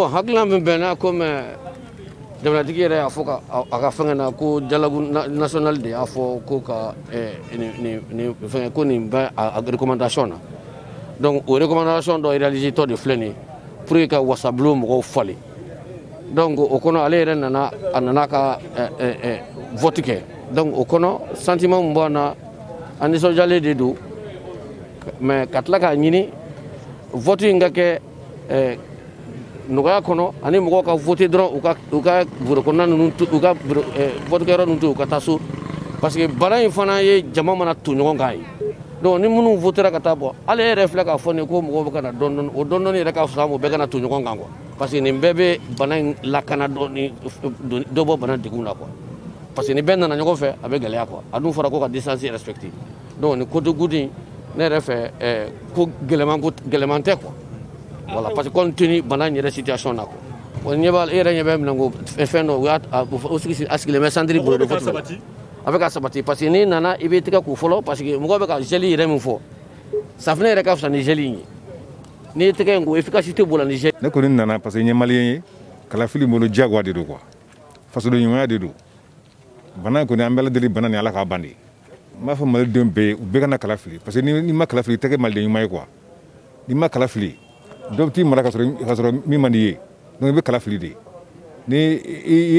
bon hakila min bɛnna comme jamanatigi yɛrɛ y'a fɔ a ka fɛngɛ na ko dialogue national de y'a fɔ ko ka nin fɛngɛ ko nin bɛ a recommandation na donc o recommandation dɔ réalisé tɔ de filɛ nin ye pour que ka wasabulon mɔgɔw falen donc o kɔnɔ ale yɛrɛ nana ka vote kɛ donc o kɔnɔ sentiment min bɔ an na a nisɔndiyalen de don mais ka tila k'a ɲini vote in ka kɛ nɔgɔya kɔnɔ ani mɔgɔw ka vote dɔrɔn u ka bureau kɔnɔna ninnu u ka vote kɛyɔrɔ ninnu to u ka taa so parce que bana in fana ye jama mana to ɲɔgɔn kan ye donc ni minnu votera ka taa bɔ ale yɛrɛ filɛ k'a fɔ nin ko mɔgɔw bɛ ka na dɔɔni o dɔɔni yɛrɛ ka fisa o bɛɛ kana to ɲɔgɔn kan quoi parce que nin bɛɛ bɛ bana in lakana dɔɔni dɔ bɔ bana degun na quoi parce que ni bɛɛ nana ɲɔgɔn fɛ a bɛ gɛlɛya quoi a dun fɔra ko ka distance respecter donc ni côté goudi ne yɛrɛ fɛ ko gɛlɛman tɛ quoi voilà parce que compte tenu bana in yɛrɛ situation na quoi o ɲɛ b'a e yɛrɛ ɲɛ bɛ minɛ ko fɛn dɔ o sigilen bɛ centre bolo de vote a bɛ ka sabati parce que n'i nana i bɛ tigɛ ko fɔlɔ parce que mɔgɔ bɛ ka gel yɛrɛ min fɔ safunɛ yɛrɛ ka fisa ni gel in ye n'i ye tɛgɛ in ko efficacité b'o la ni gel. Ne kɔni nana parce que n ye maliyɛn ye kalafili bolo diyagoya de don quoi fasoden ɲumanya de don bana in kɔni an bɛ ala deli bana ni ala k'a ban de n b'a fɔ malidenw bɛɛ ye u bɛɛ ka na kala fili parce que n'i ma kala fili i tɛ kɛ maliden ɲuman ye quoi n'i ma kala fili dɔw bɛ t'i mara ka sɔrɔ min man di ye donc i bɛ kala fili de ni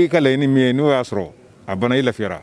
i ka laɲini min ye n'o y'a sɔrɔ a banna i lafiyara.